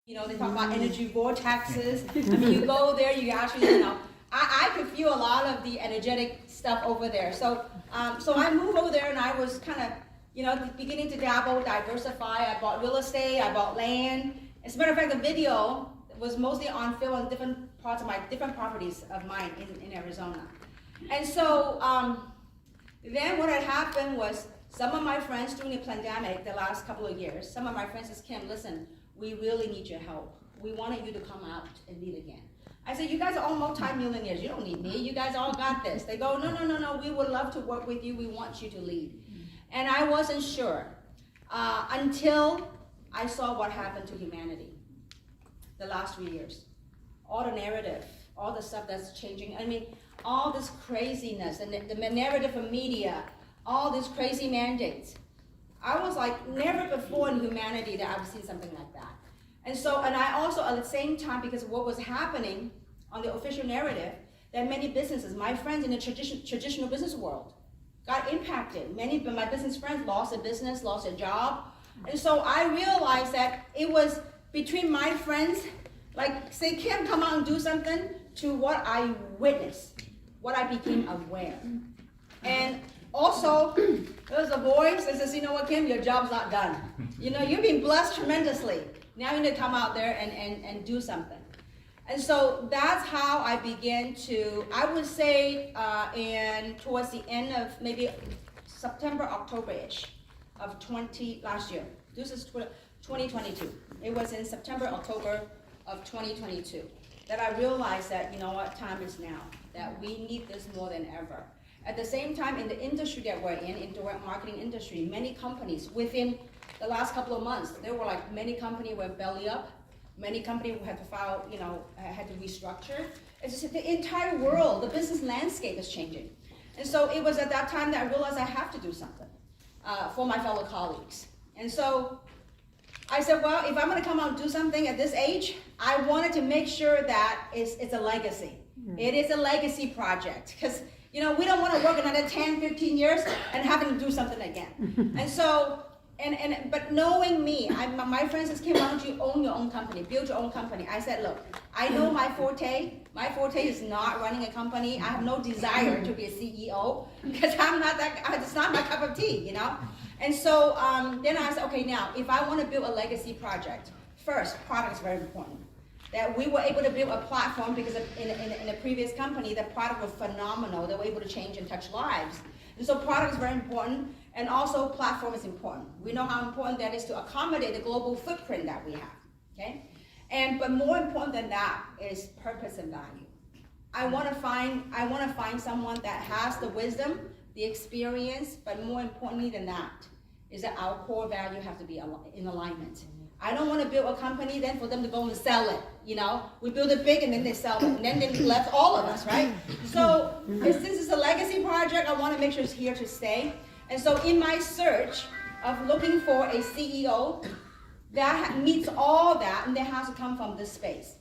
You know, they talk about energy vortexes. I mean, you go there, you actually, you know, I could feel a lot of the energetic stuff over there. So, so I moved over there and I was kind of, you know, beginning to dabble, diversify. I bought real estate, I bought land. As a matter of fact, the video was mostly on film on different parts of my, different properties of mine in Arizona. And so, then what had happened was some of my friends during the pandemic, the last couple of years, some of my friends said, Kim, listen, we really need your help. We wanted you to come out and lead again. I said, you guys are all multi-millionaires. You don't need me. You guys all got this. They go, no, we would love to work with you. We want you to lead. And I wasn't sure until I saw what happened to humanity the last 3 years. All the narrative, all the stuff that's changing. I mean, all this craziness and the narrative of media, all these crazy mandates. I was like, never before in humanity that I've seen something like that. And so, and I also at the same time, because of what was happening on the official narrative, that many businesses, my friends in the traditional business world, got impacted. Many of my business friends lost a business, lost a job. And so I realized that it was between my friends, like say, Kim, come out and do something, to what I witnessed, what I became aware. And also, there's a voice that says, you know what, Kim, your job's not done. You know, you've been blessed tremendously. Now you need to come out there and do something. And so that's how I began to, I would say, towards the end of maybe September, October-ish of last year. This is 2022. It was in September, October of 2022 that I realized that, you know what, time is now, that we need this more than ever. At the same time, in the industry that we're in direct marketing industry, many companies within the last couple of months, there were like many companies were belly up, many companies had to file, you know, had to restructure. It's just the entire world, the business landscape is changing. And so it was at that time that I realized I have to do something for my fellow colleagues. And so I said, well, if I'm gonna come out and do something at this age, I wanted to make sure that it's a legacy. It is a legacy project, because you know, we don't want to work another 10, 15 years and having to do something again. And so, but knowing me, my friend says, Kim, why don't you own your own company, build your own company? I said, look, I know my forte is not running a company. I have no desire to be a CEO, because I'm not that, it's not my cup of tea, you know? And so then I said, okay, now, if I want to build a legacy project, first, product is very important. That we were able to build a platform because in a previous company, the product was phenomenal. They were able to change and touch lives. And so product is very important, and also platform is important. We know how important that is to accommodate the global footprint that we have, okay? But more important than that is purpose and value. I want to find someone that has the wisdom, the experience, but more importantly than that, is that our core value have to be in alignment. I don't want to build a company then for them to go and sell it, you know? We build it big and then they sell it, and then they left all of us, right? So since it's a legacy project, I want to make sure it's here to stay. And so in my search of looking for a CEO that meets all that, and that has to come from this space.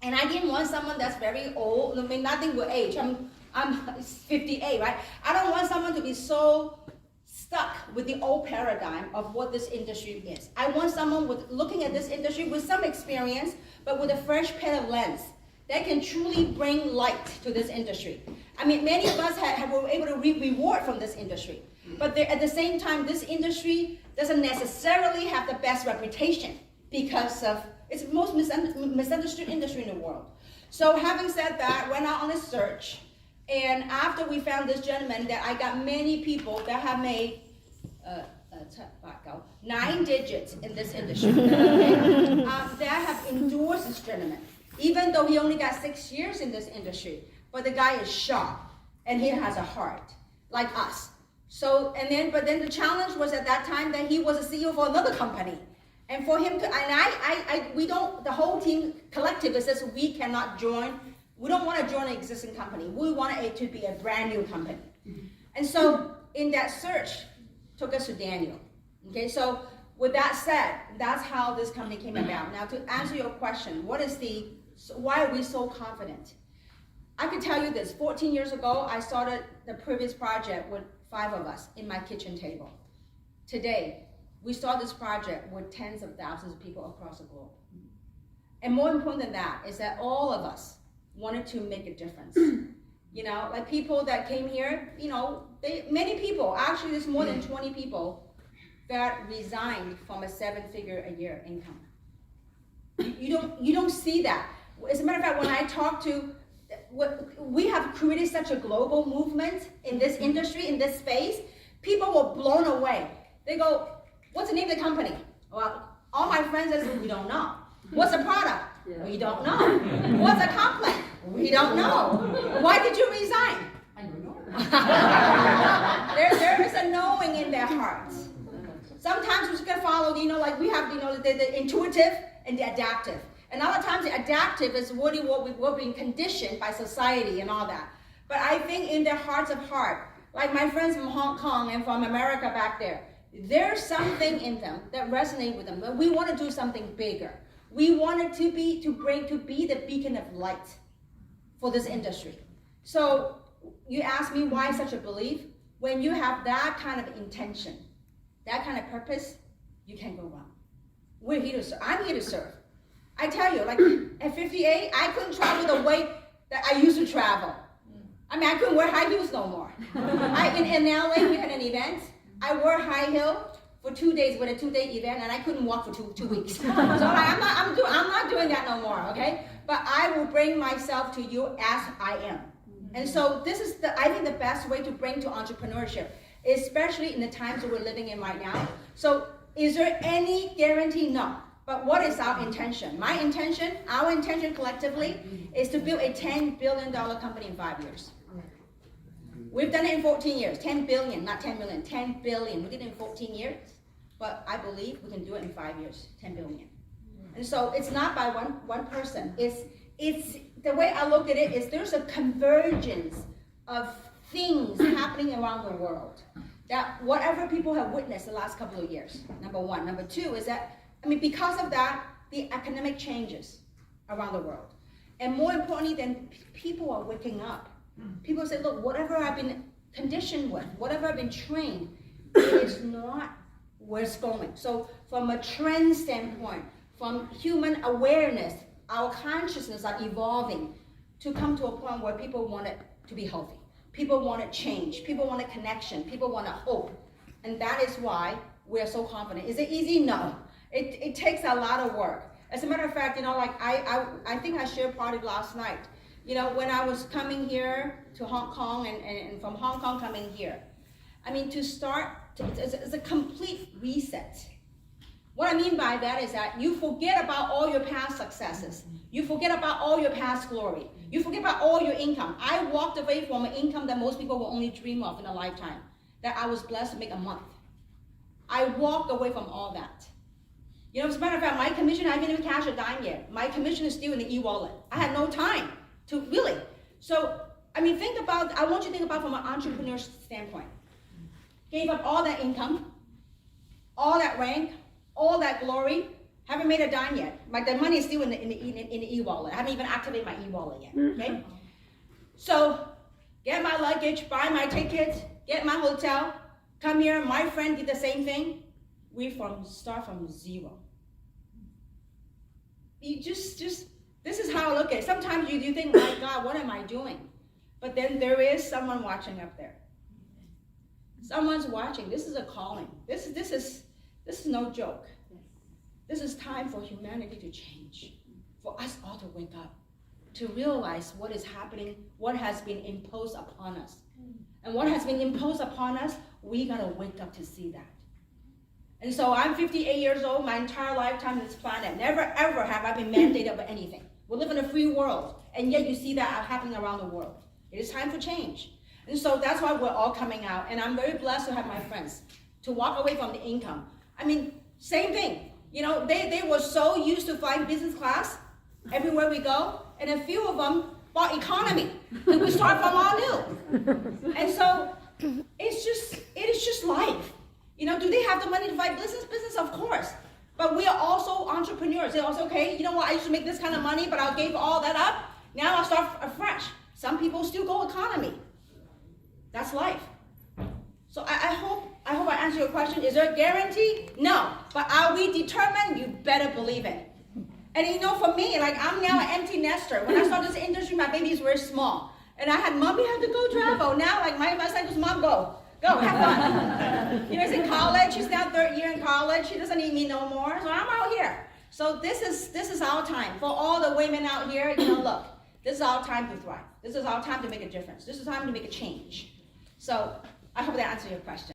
And I didn't want someone that's very old. I mean, nothing with age. I'm 58, right? I don't want someone to be so stuck with the old paradigm of what this industry is. I want someone with looking at this industry with some experience, but with a fresh pair of lens that can truly bring light to this industry. I mean, many of us were able to reap reward from this industry, but at the same time, this industry doesn't necessarily have the best reputation because of it's the most misunderstood industry in the world. So having said that, went out on a search. And after we found this gentleman, that I got many people that have made 9 digits in this industry, okay? That have endorsed this gentleman, even though he only got 6 years in this industry. But the guy is sharp, and he has a heart, like us. So, but then the challenge was at that time that he was a CEO for another company. And for him to, we don't, the whole team collectively says we cannot join. We don't want to join an existing company. We want it to be a brand new company. And so in that search, took us to Daniel. Okay, so with that said, that's how this company came about. Now to answer your question, why are we so confident? I can tell you this, 14 years ago, I started the previous project with 5 of us in my kitchen table. Today, we start this project with tens of thousands of people across the globe. And more important than that is that all of us wanted to make a difference. You know, like people that came here, you know, many people, actually there's more than 20 people that resigned from a 7-figure a year income. You don't see that. As a matter of fact, when I talk to, we have created such a global movement in this industry, in this space, people were blown away. They go, what's the name of the company? Well, all my friends say, we don't know. What's the product? Yeah. We don't know. What's the complaint? We don't know. Why did you resign? I don't know. there is a knowing in their hearts. Sometimes we just gotta follow, you know, like we have, you know, the intuitive and the adaptive. And other times the adaptive is really what we're being conditioned by society and all that. But I think in their hearts of heart, like my friends from Hong Kong and from America back there, there's something in them that resonates with them. But we want to do something bigger. We wanted to be the beacon of light for this industry. So you ask me why such a belief? When you have that kind of intention, that kind of purpose, you can't go wrong. We're here to serve. I'm here to serve. I tell you, like at 58, I couldn't travel the way that I used to travel. I mean, I couldn't wear high heels no more. In LA, we had an event. I wore high heel for 2 days with a 2-day event, and I couldn't walk for two weeks. So I'm not doing that no more, okay? But I will bring myself to you as I am. And so this is, I think, the best way to bring to entrepreneurship, especially in the times that we're living in right now. So is there any guarantee? No. But what is our intention? My intention, our intention collectively, is to build a $10 billion company in 5 years. We've done it in 14 years. 10 billion, not 10 million, 10 billion. We did it in 14 years, but I believe we can do it in 5 years, 10 billion. And so it's not by one person. It's the way I look at it is there's a convergence of things happening around the world that whatever people have witnessed the last couple of years, number one. Number two is that, I mean, because of that, the economic changes around the world. And more importantly, then people are waking up. People say, look, whatever I've been conditioned with, whatever I've been trained, it is not where it's going. So from a trend standpoint, from human awareness, our consciousness are evolving to come to a point where people want it to be healthy. People want to change. People want a connection. People want a hope. And that is why we're so confident. Is it easy? No. It takes a lot of work. As a matter of fact, you know, like I think I shared part of it last night. You know, when I was coming here to Hong Kong and from Hong Kong coming here, I mean, to start, it's a complete reset. What I mean by that is that you forget about all your past successes. You forget about all your past glory. You forget about all your income. I walked away from an income that most people will only dream of in a lifetime, that I was blessed to make a month. I walked away from all that. You know, as a matter of fact, my commission, I haven't even cashed a dime yet. My commission is still in the e-wallet. I had no time to really. So, I mean, I want you to think about from an entrepreneur standpoint. Gave up all that income, all that rank, all that glory, haven't made a dime yet. Like the money is still in the e-wallet. I haven't even activated my e-wallet yet, okay? So, get my luggage, buy my tickets, get my hotel, come here, my friend did the same thing. We start from zero. You just, this is how I look at it. Sometimes you think, my God, what am I doing? But then there is someone watching up there. Someone's watching. This is a calling. This is no joke. This is time for humanity to change, for us all to wake up, to realize what is happening, what has been imposed upon us. And what has been imposed upon us, we gotta wake up to see that. And so I'm 58 years old, my entire lifetime on this planet. Never ever have I been mandated by anything. We live in a free world, and yet you see that happening around the world. It is time for change. And so that's why we're all coming out, and I'm very blessed to have my friends, to walk away from the income. I mean, same thing. You know, they were so used to flying business class everywhere we go, and a few of them bought economy. And we start from all new. And so it is just life. You know, do they have the money to buy business? Business, of course. But we are also entrepreneurs. They're also, okay, you know what, I used to make this kind of money, but I gave all that up. Now I'll start afresh. Some people still go economy. That's life. So I hope I answered your question. Is there a guarantee? No. But are we determined? You better believe it. And you know, for me, like I'm now an empty nester. When I started this industry, my babies were small. And I had, Mom, we have to go travel. Now, like my son goes, Mom, go, have fun. You know, he's in college, she's now 3rd year in college, she doesn't need me no more, so I'm out here. So this is our time. For all the women out here, you know, look, this is our time to thrive. This is our time to make a difference. This is time to make a change. So I hope that answers your question.